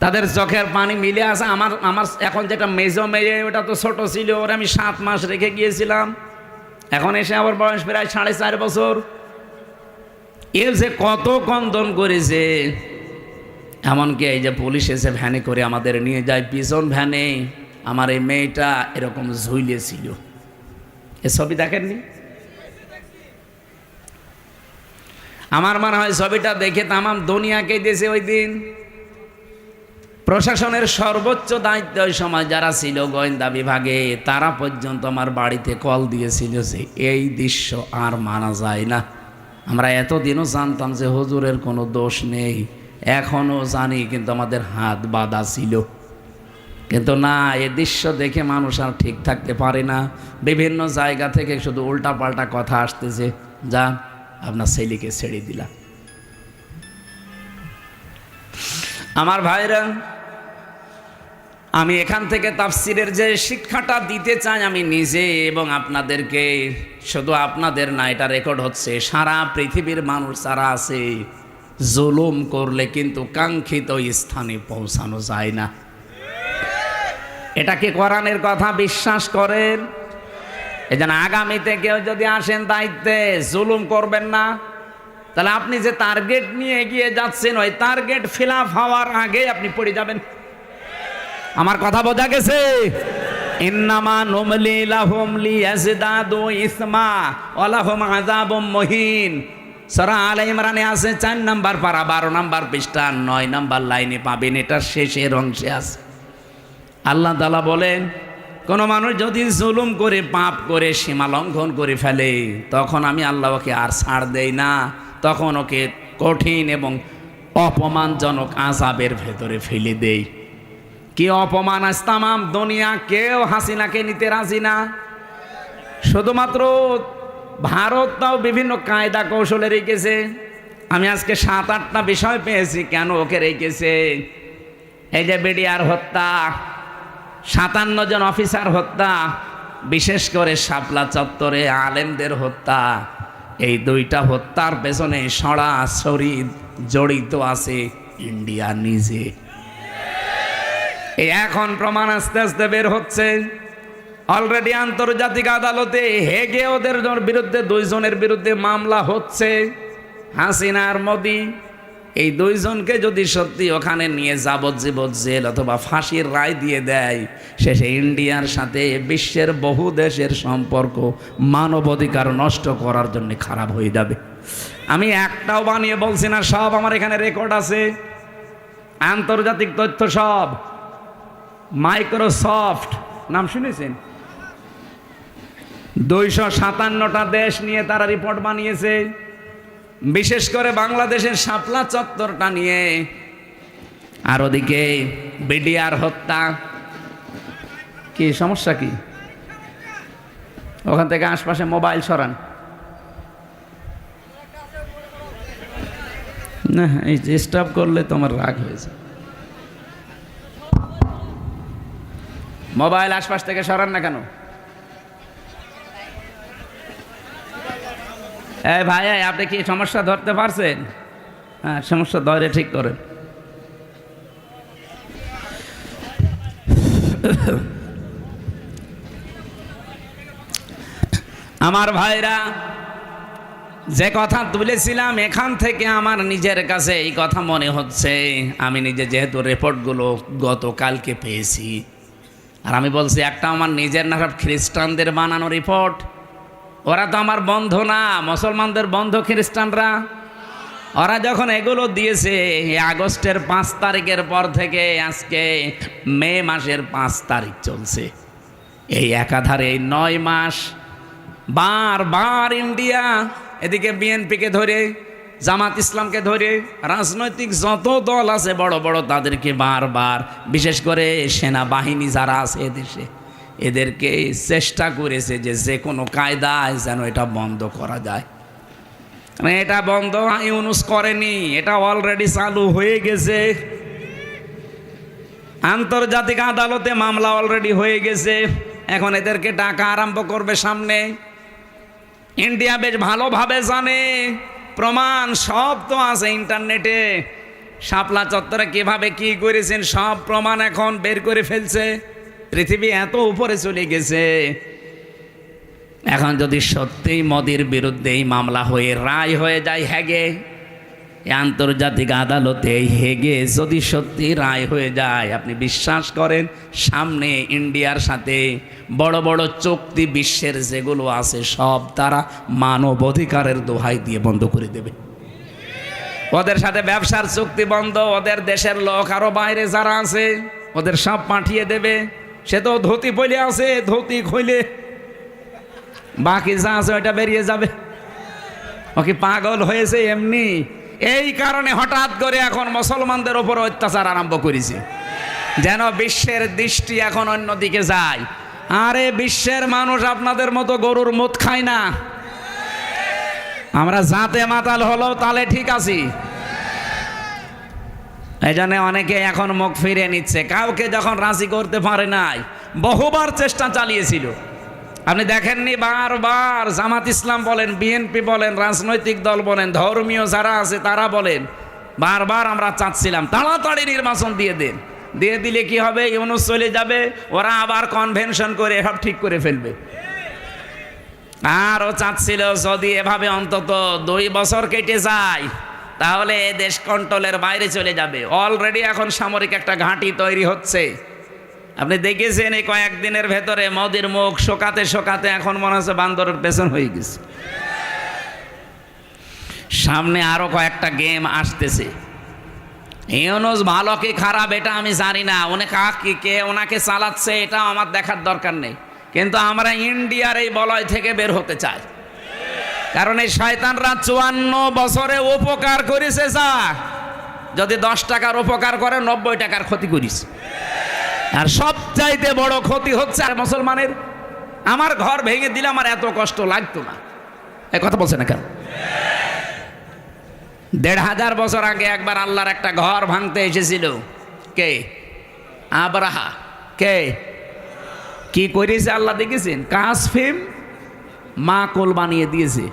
তাদের চোখের পানি মিলে আছে। আমার এখন যেটা মেজো মেয়ে, ওটা তো ছোট ছিল, ওর আমি 7 মাস রেখে গিয়েছিলাম। এখন এসে আমার বয়স প্রায় 4.5 বছর। এর যে কত কন্দন করেছে, এমনকি এই যে পুলিশ এসে ভ্যানে করে আমাদের নিয়ে যায়, পিছন ভ্যানে আমার এই মেয়েটা এরকম ঝুলিয়েছিল। এ ছবি দেখেননি? আমার মনে হয় ছবিটা দেখে তামাম দুনিয়াকে দিয়েছে ওই দিন। প্রশাসনের সর্বোচ্চ দায়িত্ব ওই সময় যারা ছিল গোয়েন্দা বিভাগে, তারা পর্যন্ত আমার বাড়িতে কল দিয়েছিল যে এই দৃশ্য আর মানা যায় না। আমরা এতদিনও জানতাম যে হুজুরের কোনো দোষ নেই, এখনও জানি, কিন্তু আমাদের হাত বাঁধা ছিল। কিন্তু না, এ দৃশ্য দেখে মানুষ আর ঠিক থাকতে পারে না। বিভিন্ন জায়গা থেকে শুধু উল্টাপাল্টা কথা আসতেছে, যা আপনার ছেলেকে ছেড়ে দিলাম। আমার ভাইরা, আমি এখান থেকে তাফসিরের যে শিক্ষাটা দিতে চাই আমি নিজে এবং আপনাদেরকে, শুধু আপনাদের না, এটা রেকর্ড হচ্ছে, সারা পৃথিবীর মানুষ যারা আছে, জুলুম করলে কিন্তু কাঙ্ক্ষিত স্থানে পৌঁছানো যায় না। এটা কি কোরআনের কথা বিশ্বাস করেন? এই জন্য আগামীতে কেউ যদি আসেন দায়িত্বে, জুলুম করবেন না। তাহলে আপনি যে টার্গেট নিয়ে এগিয়ে যাচ্ছেন, ওই টার্গেট ফিল আপ হওয়ার আগে আপনি পড়ে যাবেন। আমার কথা বোঝা গেছে? ইন্নামা নুমলি লাহুম লিয়াজদাদু ইসমা ওয়া লাহুম আযাবুম মুহিন। সূরা আলে ইমরানে আছে 4 নাম্বার পারা 12 নাম্বার পৃষ্ঠা 9 নাম্বার লাইনে পাবেন, এটা শেষের অংশে আছে। আল্লাহ তাআলা বলেন, কোনো মানুষ যদি জুলুম করে পাপ করে সীমা লঙ্ঘন করে ফেলে তখন আমি আল্লাহ ওকে আর ছাড় দেই না, তখন ওকে কঠিন এবং অপমানজনক আযাবের ভেতরে ফেলে দেই। কি অপমান! আজ তামাম দুনিয়া কেউ হাসিনাকে নিতে রাজি না। শুধুমাত্র ভারত তাও বিভিন্ন কায়দা কৌশলে রেখেছে। আমি আজকে 7-8টা বিষয় পেয়েছি কেন ওকে রেখেছে। এই যে বিডিআর হত্যা, 57 জন অফিসার হত্যা, বিশেষ করে শাপলা চত্বরে আলেমদের হত্যা, এই 2টা হত্যার পেছনে সরাসরি জড়িত আছে ইন্ডিয়া নিজে। এই এখন প্রমাণ আস্তে আস্তে বের হচ্ছে। অলরেডি আন্তর্জাতিক আদালতে হেগে ওদের বিরুদ্ধে 2 জনের বিরুদ্ধে মামলা হচ্ছে, হাসিনা আর মোদি। এই 2 জনকে যদি সত্যি ওখানে নিয়ে যাবজ্জীবন জেল অথবা ফাঁসির রায় দিয়ে দেয়, শেষে ইন্ডিয়ার সাথে বিশ্বের বহু দেশের সম্পর্ক মানবাধিকার নষ্ট করার জন্য খারাপ হয়ে যাবে। আমি একটাও বানিয়ে বলছি না, সব আমার এখানে রেকর্ড আছে, আন্তর্জাতিক তথ্য সব। মাইক্রোসফট নাম শুনেছেন? 257টা দেশ নিয়ে তারা রিপোর্ট বানিয়েছে, বিশেষ করে বাংলাদেশের শাপলা চত্বরটা নিয়ে। আর ওদিকে বিডিআর হত্যা। কি সমস্যা কি? ওখান থেকে আশপাশে মোবাইল সরান না, এই ডিস্টার্ব করলে তোমার রাগ হয়েছে। মোবাইল আশপাশ থেকে সরান না কেন? এই ভাই, আপনি কি সমস্যা ধরতে পারছেন? হ্যাঁ, সমস্যা ধরে ঠিক করেন। আমার ভাইরা, যে কথা তুলেছিলাম এখান থেকে আমার নিজের কাছে এই কথা মনে হচ্ছে। আমি নিজে যেহেতু রিপোর্টগুলো গতকালকে পেয়েছি, আর আমি বলছি একটা আমার নিজের না, সব খ্রিস্টানদের বানানো রিপোর্ট। ওরা তো আমার বন্ধু না, মুসলমানদের বন্ধু খ্রিস্টানরা। ওরা যখন এগুলো দিয়েছে আগস্টের 5 তারিখের পর থেকে আজকে মে মাসের 5 তারিখ চলছে, এই একাধারে 9 মাস বারবার ইন্ডিয়া এদিকে বিএনপিকে ধরে, জামাত ইসলামকে ধরে, রাজনৈতিক যত দল আছে বড় বড় তাদেরকে বারবার, বিশেষ করে সেনাবাহিনী যারা আছে এদেশে, এদেরকে চেষ্টা করেছে যে যে কোনো কায়দায় যেন এটা বন্ধ করা যায়। এটা বন্ধ ইউনুস করেনি, এটা অলরেডি চালু হয়ে গেছে। আন্তর্জাতিক আদালতে মামলা অলরেডি হয়ে গেছে, এখন এদেরকে ডাকা আরম্ভ করবে সামনে। ইন্ডিয়া বেশ ভালোভাবে জানে, প্রমাণ সব তো আছে ইন্টারনেটে। শাপলা চত্বরে কিভাবে কি করেছেন সব প্রমাণ এখন বের করে ফেলছে। পৃথিবী এত উপরে চলে গেছে। এখন যদি সত্যিই মোদির বিরুদ্ধে এই মামলা হয়ে রায় হয়ে যায় হেগে, আন্তর্জাতিক আদালতে এই হেগে যদি সত্যি রায় হয়ে যায়, আপনি বিশ্বাস করেন সামনে ইন্ডিয়ার সাথে বড় বড় চুক্তি বিশ্বের যেগুলো আছে সব তারা মানব অধিকারের দোহাই দিয়ে বন্ধ করে দেবে। ওদের সাথে ব্যবসার চুক্তি বন্ধ, ওদের দেশের লোক আরো বাইরে যারা আছে ওদের সব পাঠিয়ে দেবে। সে তো ধুতি পইলে আছে, ধুতি খুইলে বাকি যা আছে ওইটা বেরিয়ে যাবে। ও কি পাগল হয়েছে এমনি? এই কারণে হঠাৎ করে এখন মুসলমানদের ওপর অত্যাচার আরম্ভ করেছে, যেন বিশ্বের দৃষ্টি এখন অন্যদিকে যায়। আরে বিশ্বের মানুষ আপনাদের মতো গরুর মুত খায় না। আমরা জাতে মাতাল হলো তাহলে ঠিক আছি। এই জন্য অনেকে এখন মুখ ফিরে নিচ্ছে, কাউকে যখন রাজি করতে পারে নাই। বহুবার চেষ্টা চালিয়েছিল, আপনি দেখেননি? বারবার জামাত ইসলাম বলেন, বিএনপি বলেন, রাজনৈতিক দল বলেন, ধর্মীয় যারা আছে তারা বলেন, বারবার আমরা চাচ্ছিলাম তাড়াতাড়ি নির্বাচন দিয়ে দেন। দিয়ে দিলে কি হবে? ইউনুস চলে যাবে, ওরা আবার কনভেনশন করে সব ঠিক করে ফেলবে। আর ও চাচ্ছিল যদি এভাবে অন্তত 2 বছর কেটে যায় তাহলে দেশ কন্ট্রোলের বাইরে চলে যাবে। অলরেডি এখন সামরিক একটা ঘাঁটি তৈরি হচ্ছে। আপনি দেখেছেন এই কয়েকদিনের ভেতরে মোদির মুখ শোকাতে শোকাতে এখন মনে হচ্ছে বান্দরের পেছন হয়ে গেছে। সামনে আরো কয়েকটা গেম আসতেছে, ইউনূস ভালো কি খারাপ এটা আমি জানি না, কে ওনাকে চালাচ্ছে এটা আমার দেখার দরকার নেই, কিন্তু আমরা ইন্ডিয়ার এই বলয় থেকে বের হতে চাই। কারণ এই শয়তানরা 54 বছরে উপকার করেছে যা, যদি 10 টাকার উপকার করে 90 টাকার ক্ষতি করিস। আর সবচাইতে বড় ক্ষতি হচ্ছে আর মুসলমানের, আমার ঘর ভেঙে দিলে আমার এত কষ্ট লাগতো না। এ কথা বলছে না কেন? 1500 বছর আগে একবার আল্লাহর একটা ঘর ভাঙতে এসেছিল। কে? আব্রাহা। কে? কি করেছে আল্লাহ দেখেছেন? কাসফিম মাকুল বানিয়ে দিয়েছে।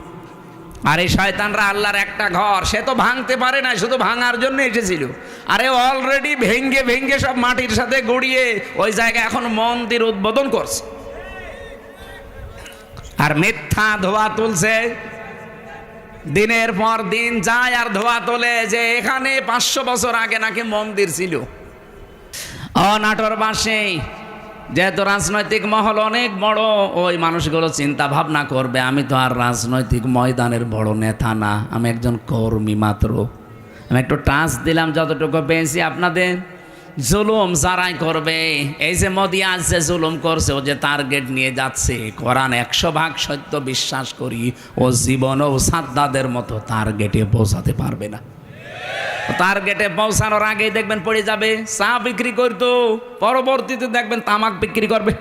আর এই শয়তানরা আল্লাহর একটা ঘর সে তো ভাঙতে পারে না, শুধু ভাঙার জন্য এসেছিল। আরে অলরেডি ভেঙ্গে ভেঙ্গে সব মাটির সাথে গড়িয়ে ওই জায়গায় এখন মন্দির উদ্বোধন করছে, আর মিথ্যা ধোয়া তুলছে। দিনের পর দিন যায় আর ধোয়া তোলে যে এখানে 500 বছর আগে নাকি মন্দির ছিল। নাটোর বাসে যেহেতু রাজনৈতিক মহল অনেক বড়, ওই মানুষগুলো চিন্তা ভাবনা করবে আমি তো আর রাজনৈতিক ময়দানের বড় নেতা না, আমি একজন কর্মী মাত্র। আমি একটু টাচ দিলাম যতটুকু পেয়েছি আপনাদের। জুলুম যারাই করবে, এই যে মোদি আজ যে জুলুম করছে, ও যে টার্গেট নিয়ে যাচ্ছে, কোরআন 100 ভাগ সত্য বিশ্বাস করি, ও জীবনেও সাদ্দাদের মতো টার্গেটে পৌঁছাতে পারবে না। টার্গেটে পৌঁছানোর আগেই দেখবেন পড়ে যাবে। চা বিক্রি করতো, পরবর্তীতে দেখবেন তামাক বিক্রি করবে,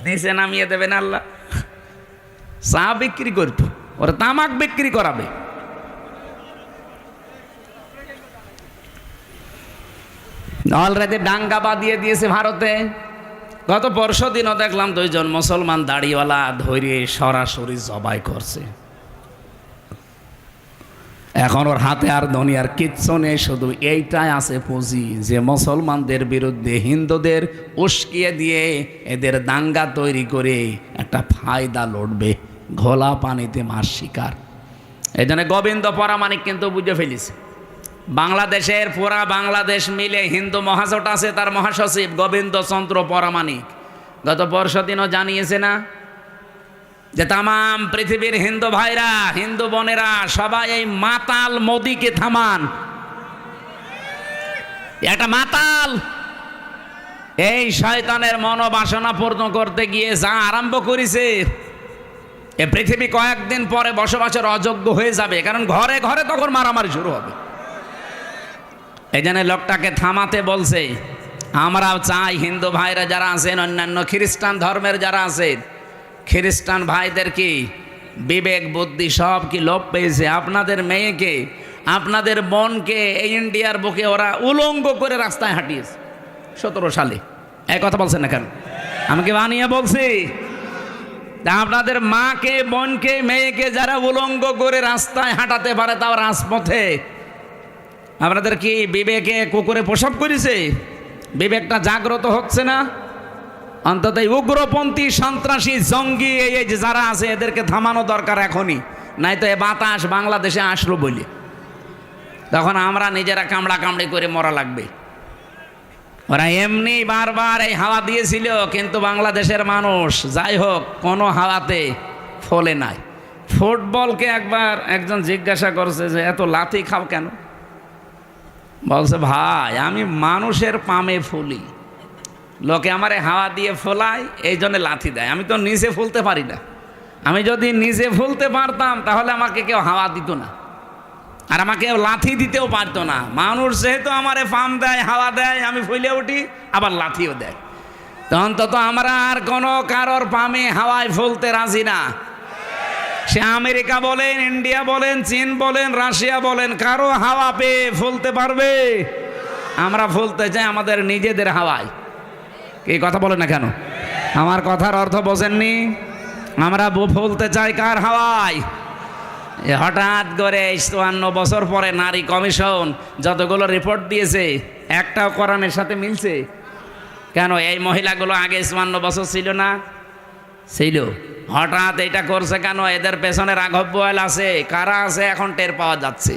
নিচে নামিয়ে দেবেন আল্লাহ। চা বিক্রি করতো, ওরা তামাক বিক্রি করাবে। অলরেডি দাঙ্গা বাঁধিয়ে দিয়েছে ভারতে। গত পরশু দিনও দেখলাম 2 জন মুসলমান দাড়িওয়ালা ধরে সরাসরি জবাই করছে। এখন ওর হাতে আর দুনিয়ার কিচ্ছু নেই, শুধু এইটাই আছে পুঁজি যে মুসলমানদের বিরুদ্ধে হিন্দুদের উস্কিয়ে দিয়ে এদের দাঙ্গা তৈরি করে একটা ফায়দা লড়বে, ঘোলা পানিতে মাছ শিকার। এই জন্য গোবিন্দ পরামানিক কিন্তু বুঝে ফেলিছে, বাংলাদেশের পুরা বাংলাদেশ মিলে হিন্দু মহাজোট আছে, তার মহাসচিব গোবিন্দ চন্দ্র পরামানিক গত পরশু দিনও জানিয়েছে না যে তামাম পৃথিবীর হিন্দু ভাইরা, হিন্দু বোনেরা সবাই এই মাতাল মোদিকে থামান। একটা মাতাল এই শয়তানের মনোবাসনা পূর্ণ করতে গিয়ে যা আরম্ভ করেছে, এ পৃথিবী কয়েকদিন পরে বসবাসের অযোগ্য হয়ে যাবে, কারণ ঘরে ঘরে তখন মারামারি শুরু হবে। এই জন্য লোকটাকে থামাতে বলছে। আমরাও চাই হিন্দু ভাইরা যারা আছেন, অন্যান্য খ্রিস্টান ধর্মের যারা আছেন, খ্রিস্টান ভাইদের কি বিবেক বুদ্ধি সব কি লোপ পেয়েছে? আপনাদের মেয়েকে, আপনাদের বোনকে এই ইন্ডিয়ার বুকে ওরা উলঙ্গ করে রাস্তায় হাঁটিয়েছে 17 সালে। এই কথা বলছেন না কেন? আমাকে বানিয়ে বলছি। আপনাদের মাকে, বোনকে, মেয়েকে যারা উলঙ্গ করে রাস্তায় হাঁটাতে পারে, তাও রাজপথে, আপনাদের কি বিবেকে কুকুরে প্রসব করেছে? বিবেকটা জাগ্রত হচ্ছে না? অন্তত উগ্রপন্থী, সন্ত্রাসী, জঙ্গি এই যে যারা আছে এদেরকে থামানো দরকার এখনই, নাই তো এ বাতাস বাংলাদেশে আসলো বলে তখন আমরা নিজেরা কামড়া কামড়ি করে মরা লাগবে। ওরা এমনি বারবার এই হাওয়া দিয়েছিল, কিন্তু বাংলাদেশের মানুষ যাই হোক কোনো হাওয়াতে ফলে নাই। ফুটবলকে একবার একজন জিজ্ঞাসা করছে যে এত লাথি খাও কেন? বলছে ভাই আমি মানুষের পামে ফুলি, লোকে আমারে হাওয়া দিয়ে ফোলায়, এই জন্য লাথি দেয়। আমি তো নিজে ফুলতে পারি না, আমি যদি নিজে ফুলতে পারতাম তাহলে আমাকে কেউ হাওয়া দিত না, আর আমাকে লাথি দিতেও পারতো না। মানুষ যেহেতু আমারে পাম দেয়, হাওয়া দেয়, আমি ফুলে উঠি, আবার লাথিও দেয়। তো অন্তত আমরা আর কোনো কারোর পামে হাওয়ায় ফুলতে রাজি না। সে আমেরিকা বলেন, ইন্ডিয়া বলেন, চীন বলেন, রাশিয়া বলেন, কারো হাওয়া পেয়ে ফুলতে পারবে? আমরা ফুলতে চাই আমাদের নিজেদের হাওয়ায়। এই কথা বলেন না কেন? আমার কথার অর্থ বোঝেননি? আমরা ফুলতে চাই কার হাওয়ায়? হঠাৎ করে 54 বছর পরে নারী কমিশন যতগুলো রিপোর্ট দিয়েছে, একটাও কোরআনের সাথে মিলছে কেন? এই মহিলাগুলো আগে 54 বছর ছিল না? ছিল। হঠাৎ এটা করছে কেন? এদের পেছনে রাঘব বোয়াল আছে, কারা আছে এখন টের পাওয়া যাচ্ছে।